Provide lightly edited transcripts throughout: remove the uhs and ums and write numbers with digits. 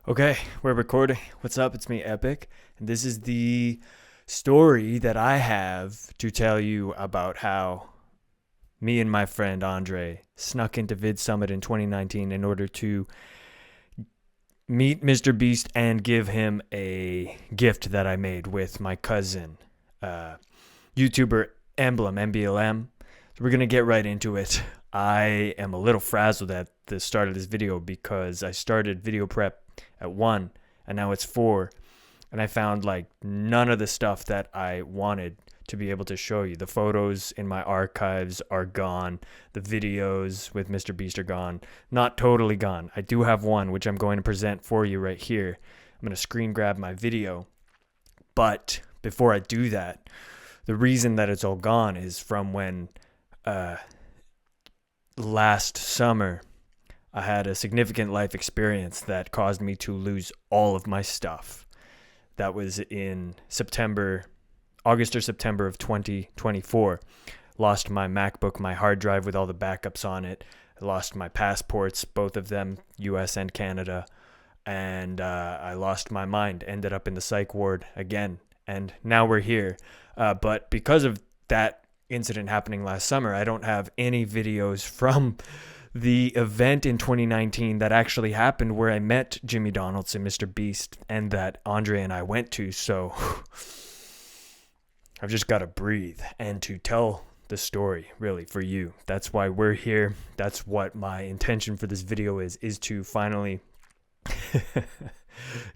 Okay, we're recording. What's up? It's me, Epic, and this is the story that I have to tell you about how me and my friend Andre snuck into VidSummit in 2019 in order to meet MrBeast and give him a gift that I made with my cousin, YouTuber Emblem, MBLM. So we're going to get right into it. I am a little frazzled at the start of this video because I started video prep at 1 and now it's 4, and I found like none of the stuff that I wanted to be able to show you. The photos in my archives are gone. The videos with MrBeast are gone. Not totally gone. I do have one which I'm going to present for you right here. I'm going to screen grab my video, but before I do that, the reason that it's all gone is from when last summer I had a significant life experience that caused me to lose all of my stuff. That was in August or September of 2024. Lost my MacBook, my hard drive with all the backups on it. I lost my passports, both of them, US and Canada. And I lost my mind, ended up in the psych ward again. And now we're here. But because of that incident happening last summer, I don't have any videos from the event in 2019 that actually happened where I met Jimmy Donaldson, MrBeast, and that Andre and I went to. So I've just got to breathe and to tell the story really for you. That's why we're here. That's what my intention for this video is to finally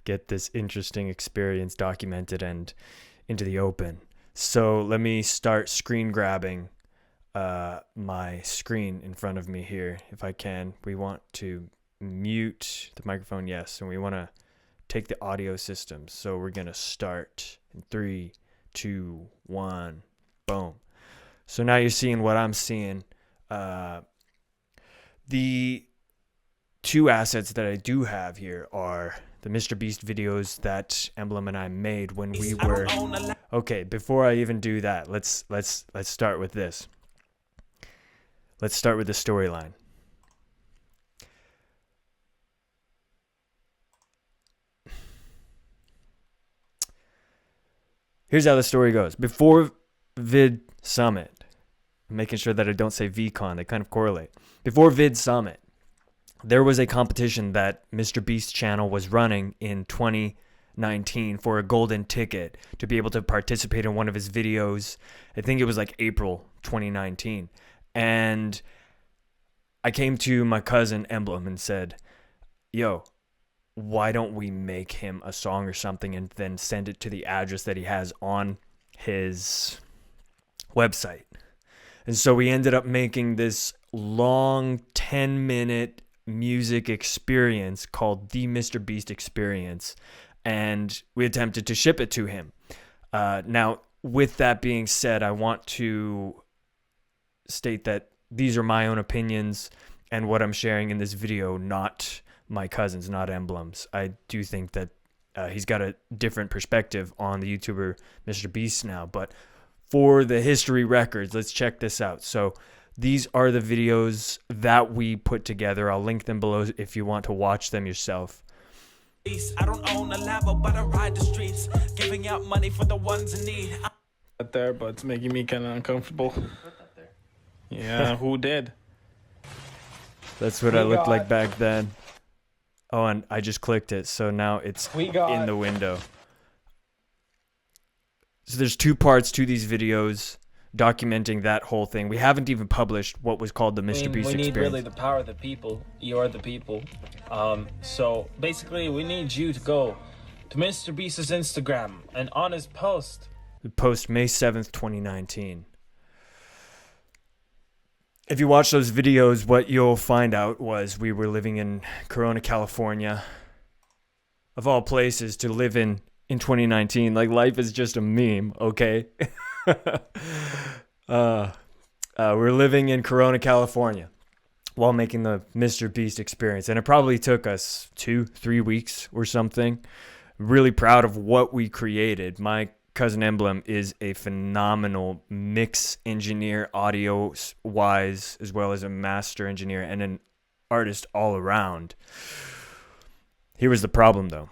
get this interesting experience documented and into the open. So let me start screen grabbing my screen in front of me here, if I can. We want to mute the microphone, yes, and we want to take the audio system. So we're going to start in 3, 2, 1, boom. So now you're seeing what I'm seeing. The two assets that I do have here are the MrBeast videos that Emblem and I made when we were... Okay, before I even do that, let's start with this. Let's start with the storyline. Here's how the story goes. Before VidSummit, I'm making sure that I don't say VCon, they kind of correlate. Before VidSummit, there was a competition that MrBeast's channel was running in 2019 for a golden ticket to be able to participate in one of his videos. I think it was like April 2019. And I came to my cousin Emblem and said, yo, why don't we make him a song or something and then send it to the address that he has on his website? And so we ended up making this long 10-minute music experience called the MrBeast Experience, and we attempted to ship it to him. Now, with that being said, I want to state that these are my own opinions and what I'm sharing in this video, not my cousin's, not Emblem's. I do think that he's got a different perspective on the YouTuber MrBeast now, but for the history records, let's check this out. So these are the videos that we put together. I'll link them below if you want to watch them yourself. I don't own a Lambo, but I ride the streets, giving out money for the ones in need. There, but it's making me kind of uncomfortable. Yeah, who did? That's what I looked like back then. Oh, and I just clicked it, so now it's in the window. So there's two parts to these videos documenting that whole thing. We haven't even published what was called the MrBeast Experience. We need really the power of the people. You're the people. So basically, we need you to go to MrBeast's Instagram and on his post. The post May 7th, 2019. If you watch those videos, what you'll find out was we were living in Corona, California. Of all places to live in 2019. Like, life is just a meme, okay? We're living in Corona, California while making the MrBeast Experience. And it probably took us 2-3 weeks or something. Really proud of what we created. My cousin Emblem is a phenomenal mix engineer, audio wise, as well as a master engineer and an artist all around. Here was the problem, though.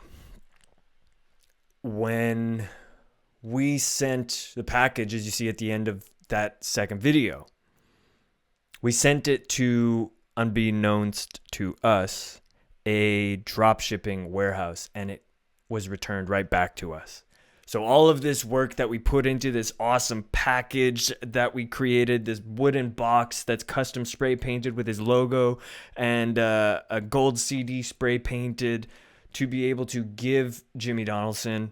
When we sent the package, as you see at the end of that second video, we sent it to, unbeknownst to us, a drop shipping warehouse, and it was returned right back to us. So all of this work that we put into this awesome package that we created, this wooden box that's custom spray painted with his logo and a gold CD spray painted to be able to give Jimmy Donaldson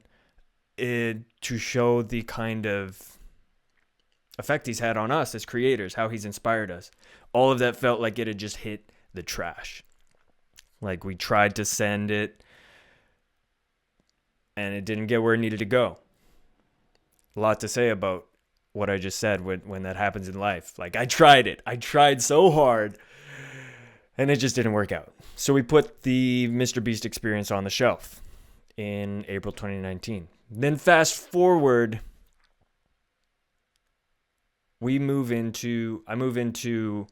to show the kind of effect he's had on us as creators, how he's inspired us. All of that felt like it had just hit the trash. Like we tried to send it and it didn't get where it needed to go. A lot to say about what I just said when that happens in life. Like I tried it. I tried so hard and it just didn't work out. So we put the MrBeast experience on the shelf in April 2019. Then fast forward, I move into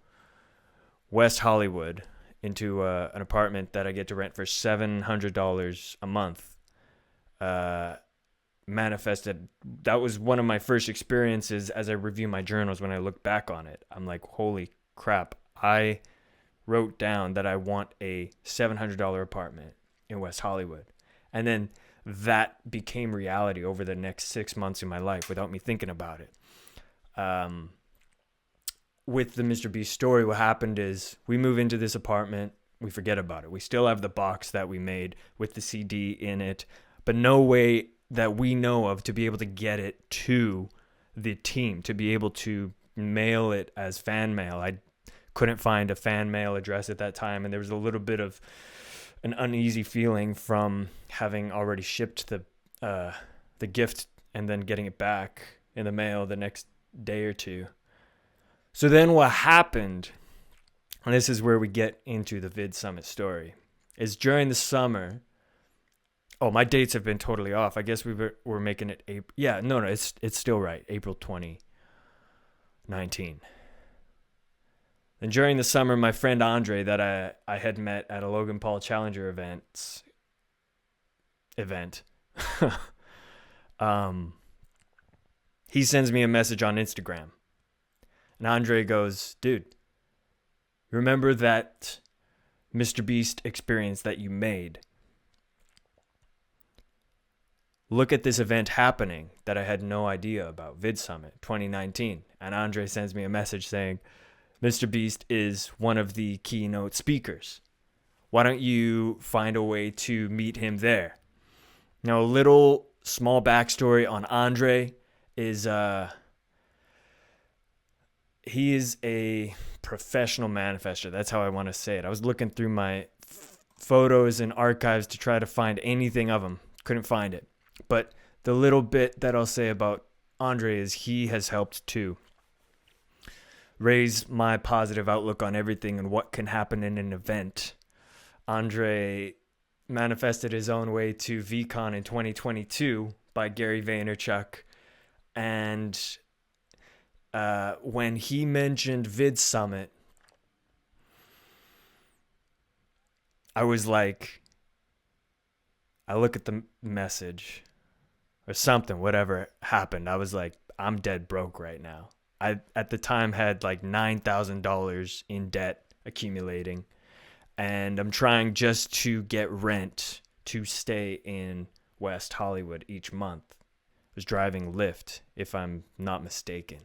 West Hollywood, into an apartment that I get to rent for $700 a month. Manifested. That was one of my first experiences as I review my journals. When I look back on it, I'm like, holy crap. I wrote down that I want a $700 apartment in West Hollywood. And then that became reality over the next 6 months of my life without me thinking about it. With the MrBeast story, what happened is we move into this apartment. We forget about it. We still have the box that we made with the CD in it, but no way that we know of to be able to get it to the team, to be able to mail it as fan mail. I couldn't find a fan mail address at that time, and there was a little bit of an uneasy feeling from having already shipped the gift and then getting it back in the mail the next day or two. So then what happened, and this is where we get into the VidSummit story, is during the summer. Oh, my dates have been totally off. I guess we're making it April. Yeah, no, it's still right. April 2019. And during the summer, my friend Andre that I had met at a Logan Paul Challenger event, he sends me a message on Instagram. And Andre goes, dude, remember that MrBeast experience that you made? Look at this event happening that I had no idea about, VidSummit 2019. And Andre sends me a message saying, MrBeast is one of the keynote speakers. Why don't you find a way to meet him there? Now, a little small backstory on Andre is he is a professional manifester. That's how I want to say it. I was looking through my photos and archives to try to find anything of him. Couldn't find it. But the little bit that I'll say about Andre is he has helped to raise my positive outlook on everything and what can happen in an event. Andre manifested his own way to VCon in 2022 by Gary Vaynerchuk. And when he mentioned VidSummit, I was like, I look at the message or something, whatever happened. I was like, I'm dead broke right now. I, at the time, had like $9,000 in debt accumulating. And I'm trying just to get rent to stay in West Hollywood each month. I was driving Lyft, if I'm not mistaken.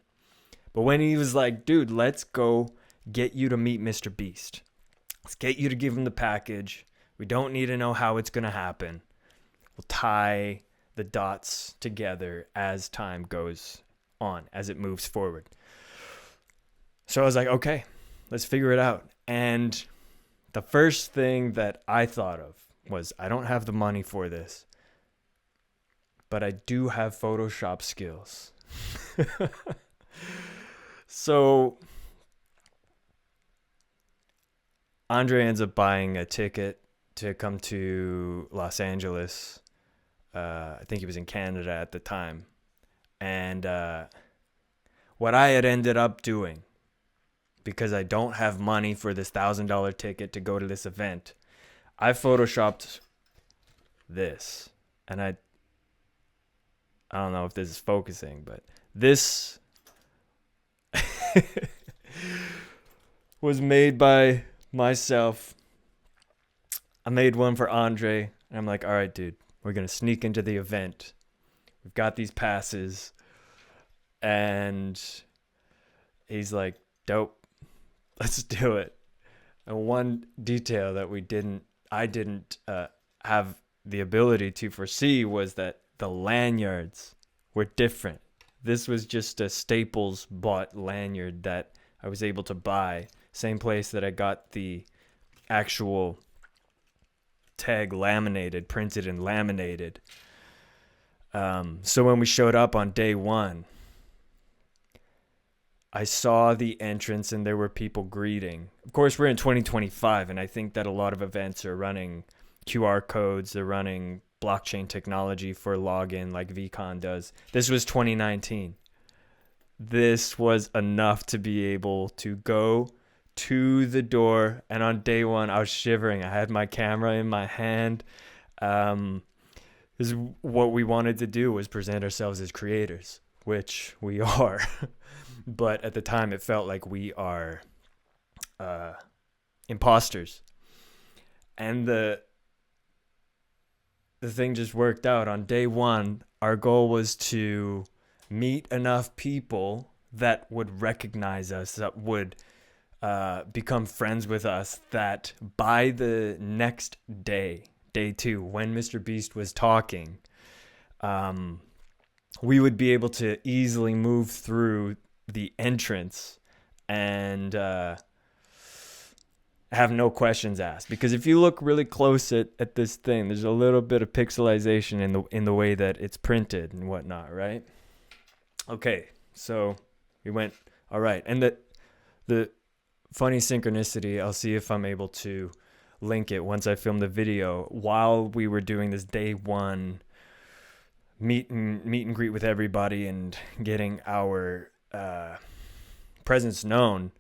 But when he was like, dude, let's go get you to meet MrBeast. Let's get you to give him the package. We don't need to know how it's going to happen. We'll tie the dots together as time goes on, as it moves forward. So I was like, okay, let's figure it out. And the first thing that I thought of was, I don't have the money for this, but I do have Photoshop skills. So Andre ends up buying a ticket to come to Los Angeles. I think he was in Canada at the time. And what I had ended up doing, because I don't have money for this $1,000 ticket to go to this event, I photoshopped this. And I don't know if this is focusing, but this was made by myself. I made one for Andre, and I'm like, all right, dude, we're going to sneak into the event. We've got these passes. And he's like, dope, let's do it. And one detail that I didn't have the ability to foresee was that the lanyards were different. This was just a Staples bought lanyard that I was able to buy. Same place that I got the actual tag laminated, printed and laminated. So when we showed up on day one, I saw the entrance and there were people greeting. Of course, we're in 2025, and I think that a lot of events are running QR codes. They're running blockchain technology for login like VCon does. This was 2019. This was enough to be able to go to the door, and on day one, I was shivering. I had my camera in my hand. This is what we wanted to do, was present ourselves as creators, which we are. But at the time, it felt like we are imposters. And the thing just worked out. On day one, our goal was to meet enough people that would recognize us, that would become friends with us, that by the next day, day two, when MrBeast was talking, we would be able to easily move through the entrance and have no questions asked. Because if you look really close at this thing, there's a little bit of pixelization in the way that it's printed and whatnot, right? Okay, so we went, all right. And the funny synchronicity, I'll see if I'm able to link it once I film the video. While we were doing this day one meet and greet with everybody and getting our presence known,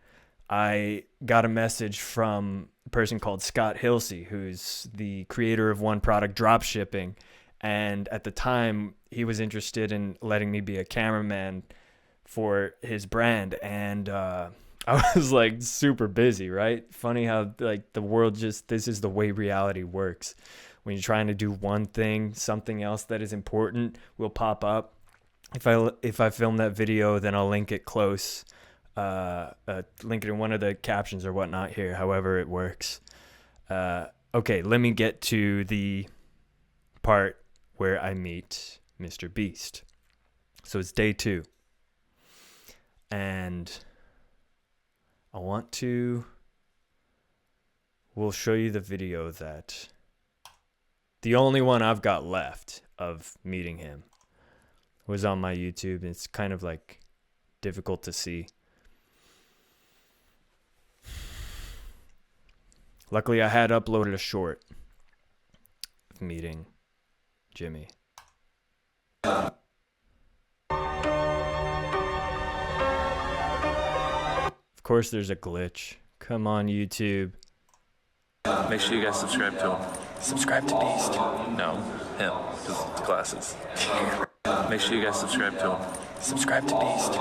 I got a message from a person called Scott Hilsey, who's the creator of One Product Dropshipping. And at the time, he was interested in letting me be a cameraman for his brand. And I was like super busy, right? Funny how like the world this is the way reality works. When you're trying to do one thing, something else that is important will pop up. If I film that video, then I'll link it close, link it in one of the captions or whatnot here, however it works. Okay, let me get to the part where I meet MrBeast. So it's day two. And we'll show you the video that, the only one I've got left of meeting him, was on my YouTube. It's kind of like difficult to see. Luckily, I had uploaded a short of meeting Jimmy. Of course, there's a glitch. Come on, YouTube. Make sure you guys subscribe to him. Subscribe to Beast. No, him. His glasses. Make sure you guys subscribe to him. Subscribe to Beast.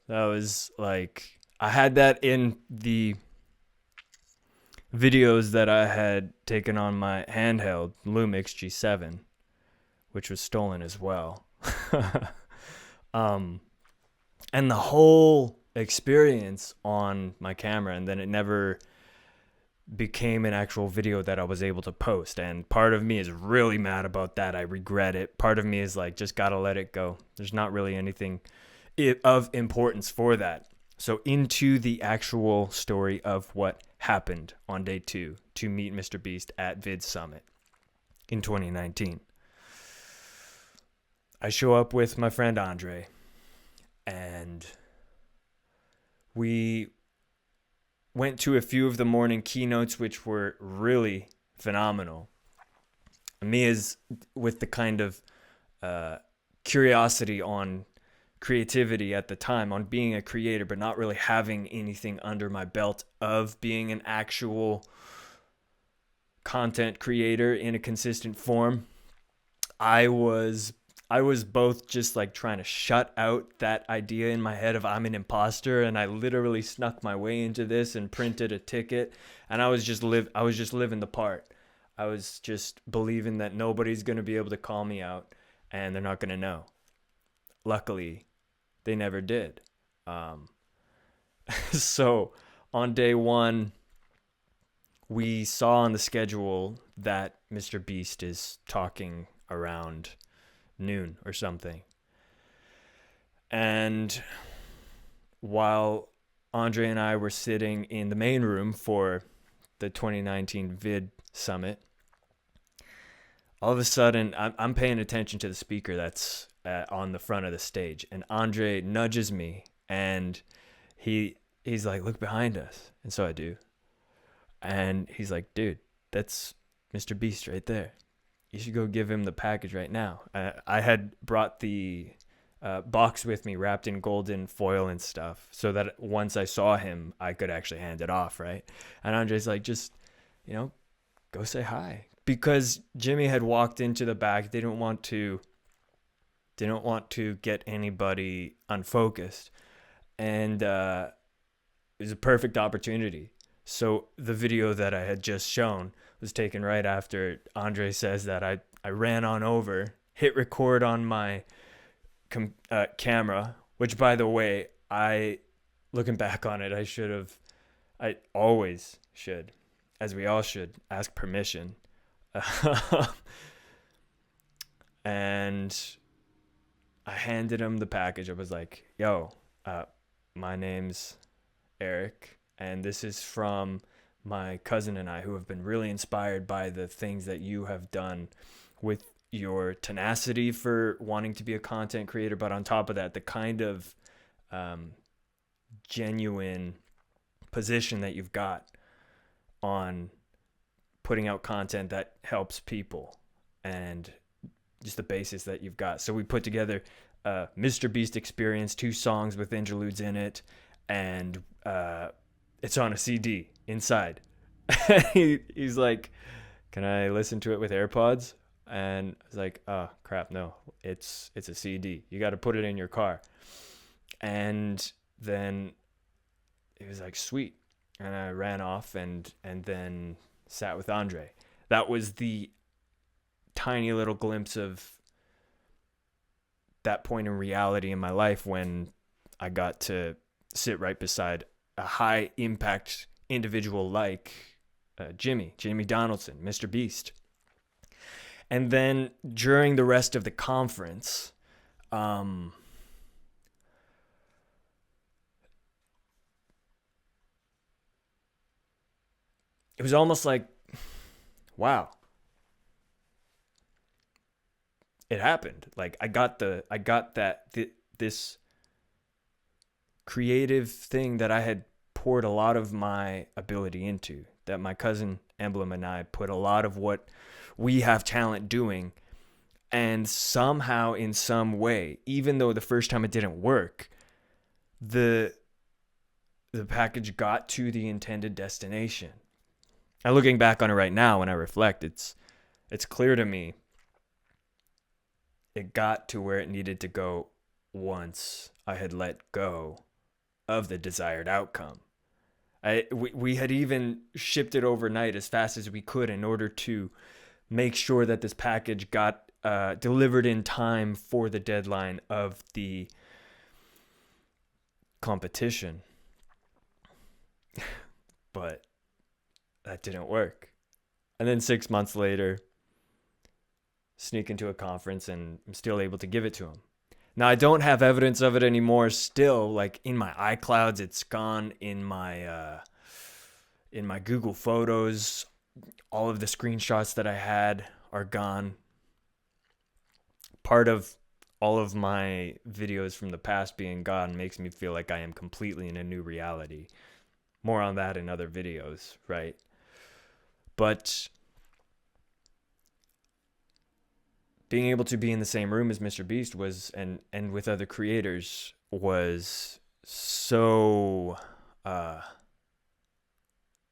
That was like, I had that in the videos that I had taken on my handheld Lumix G7, which was stolen as well. And the whole experience on my camera, and then it never became an actual video that I was able to post. And part of me is really mad about that. I regret it. Part of me is like, just gotta let it go. There's not really anything of importance for that. So into the actual story of what happened on day two to meet MrBeast at VidSummit in 2019. I show up with my friend Andre, and we went to a few of the morning keynotes, which were really phenomenal. Me is with the kind of curiosity on creativity at the time, on being a creator, but not really having anything under my belt of being an actual content creator in a consistent form. I was both just like trying to shut out that idea in my head of I'm an imposter, and I literally snuck my way into this and printed a ticket, and I was just living the part. I was just believing that nobody's going to be able to call me out and they're not going to know. Luckily, they never did. So on day one, we saw on the schedule that MrBeast is talking around noon or something. And while Andre and I were sitting in the main room for the 2019 VidSummit, all of a sudden I'm paying attention to the speaker that's on the front of the stage, and Andre nudges me, and he's like, look behind us. And so I do. And he's like, dude, that's MrBeast right there. You should go give him the package right now. I had brought the box with me wrapped in golden foil and stuff, so that once I saw him, I could actually hand it off, right? And Andre's like, just, go say hi. Because Jimmy had walked into the back, didn't want to get anybody unfocused. And it was a perfect opportunity. So the video that I had just shown was taken right after Andre says that. I ran on over, hit record on my camera, which, by the way, looking back on it, I always should, as we all should, ask permission. And I handed him the package. I was like, yo, my name's Eric, and this is from my cousin and I, who have been really inspired by the things that you have done with your tenacity for wanting to be a content creator, but on top of that, the kind of genuine position that you've got on putting out content that helps people, and just the basis that you've got. So we put together MrBeast Experience, 2 songs with interludes in it, and it's on a CD inside. He's like, can I listen to it with AirPods? And I was like, oh crap, no, it's a CD. You got to put it in your car. And then he was like, sweet. And I ran off and then sat with Andre. That was the tiny little glimpse of that point in reality in my life when I got to sit right beside a high impact individual like Jamie Donaldson, MrBeast. And then during the rest of the conference, it was almost like, wow, it happened. Like I got this creative thing that I had poured a lot of my ability into, that my cousin Emblem and I put a lot of what we have talent doing, and somehow, in some way, even though the first time it didn't work, the package got to the intended destination. And looking back on it right now, when I reflect, it's clear to me it got to where it needed to go once I had let go of the desired outcome. We had even shipped it overnight as fast as we could in order to make sure that this package got delivered in time for the deadline of the competition. But that didn't work. And then 6 months later, sneak into a conference and I'm still able to give it to him. Now, I don't have evidence of it anymore still. Like in my iClouds, it's gone. In my Google Photos, all of the screenshots that I had are gone. Part of all of my videos from the past being gone makes me feel like I am completely in a new reality. More on that in other videos, right? But being able to be in the same room as MrBeast was, and with other creators, was so,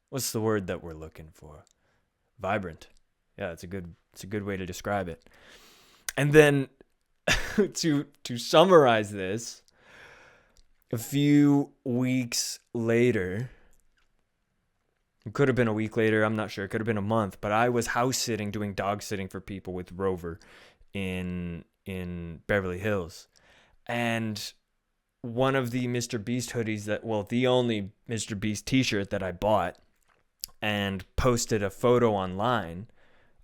what's the word that we're looking for? vibrant. Yeah, it's a good way to describe it. And then to summarize this, a few weeks later, it could have been a week later, I'm not sure, it could have been a month, but I was house sitting, doing dog sitting for people with Rover in Beverly Hills. And one of the MrBeast hoodies the only MrBeast t-shirt that I bought and posted a photo online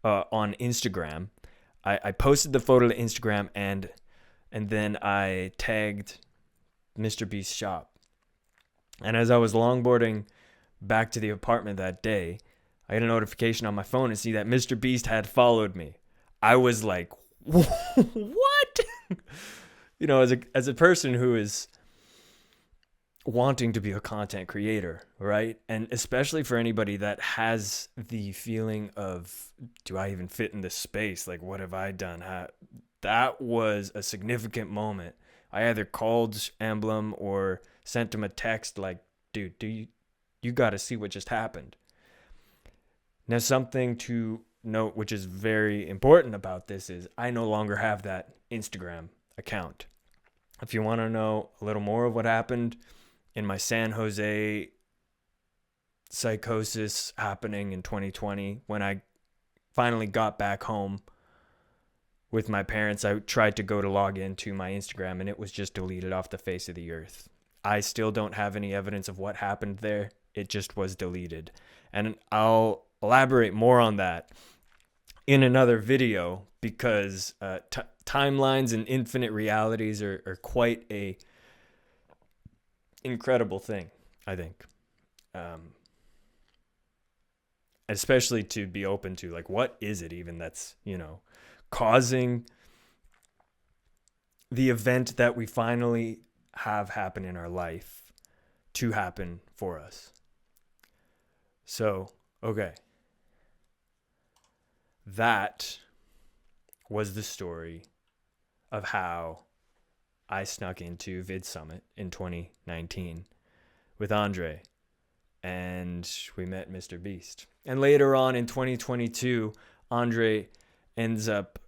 on Instagram. I posted the photo to Instagram and then I tagged MrBeast shop. And as I was longboarding back to the apartment that day, I had a notification on my phone to see that MrBeast had followed me. I was like, what? You know, as a person who is wanting to be a content creator, right? And especially for anybody that has the feeling of, do I even fit in this space? Like, what have I done? That was a significant moment. I either called Emblem or sent him a text like, dude, you got to see what just happened. Now, something to note, which is very important about this, is I no longer have that Instagram account. If you want to know a little more of what happened in my San Jose psychosis happening in 2020, when I finally got back home with my parents, I tried to go to log into my Instagram and it was just deleted off the face of the earth. I still don't have any evidence of what happened there. It just was deleted. And I'll elaborate more on that in another video, because timelines and infinite realities are quite a incredible thing, I think. Especially to be open to, like, what is it even that's, causing the event that we finally have happen in our life to happen for us. So, okay. That was the story of how I snuck into VidSummit in 2019 with Andre, and we met MrBeast. And later on in 2022, Andre ends up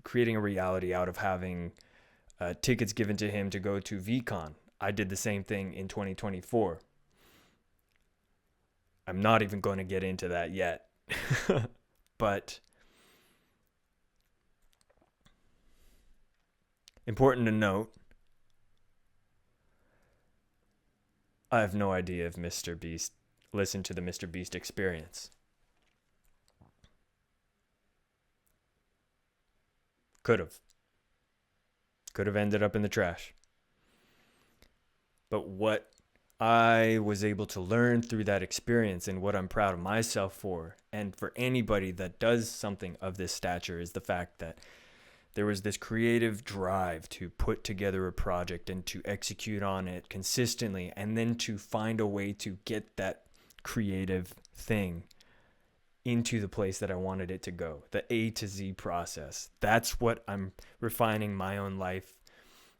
creating a reality out of having tickets given to him to go to VCon. I did the same thing in 2024. I'm not even going to get into that yet. But important to note, I have no idea if MrBeast listened to the MrBeast experience. Could have ended up in the trash. But what I was able to learn through that experience, and what I'm proud of myself for, and for anybody that does something of this stature, is the fact that there was this creative drive to put together a project and to execute on it consistently, and then to find a way to get that creative thing into the place that I wanted it to go. The A to Z process. That's what I'm refining my own life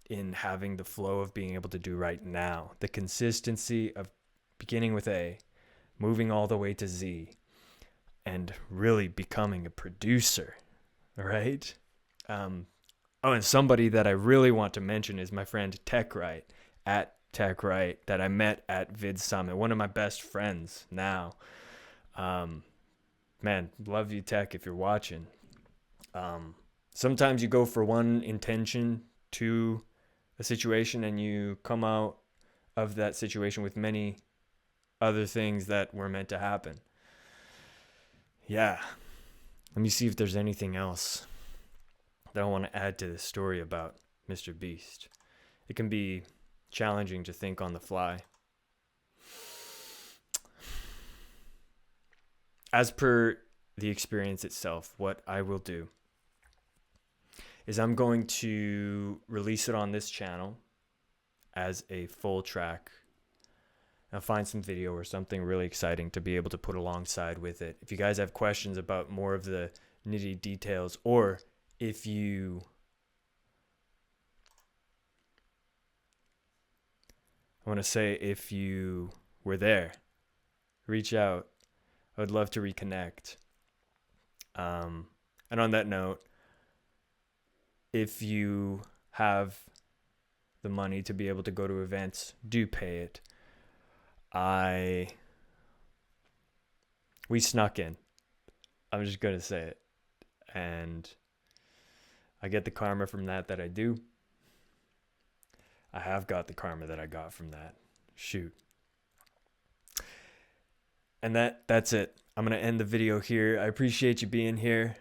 in having the flow of being able to do right now. The consistency of beginning with A, moving all the way to Z, and really becoming a producer, right? And somebody that I really want to mention is my friend TechRight, at TechRight, that I met at VidSummit. One of my best friends now. Man, love you, Tech, if you're watching. Sometimes you go for one intention to a situation and you come out of that situation with many other things that were meant to happen. Yeah. Let me see if there's anything else that I want to add to this story about MrBeast. It can be challenging to think on the fly. As per the experience itself, what I will do is I'm going to release it on this channel as a full track. I'll find some video or something really exciting to be able to put alongside with it. If you guys have questions about more of the nitty details, or if you if you were there, reach out. I would love to reconnect. And on that note, if you have the money to be able to go to events, do pay it. We snuck in. I'm just going to say it. And I get the karma from that I do. I have got the karma that I got from that. Shoot. And that's it. I'm going to end the video here. I appreciate you being here.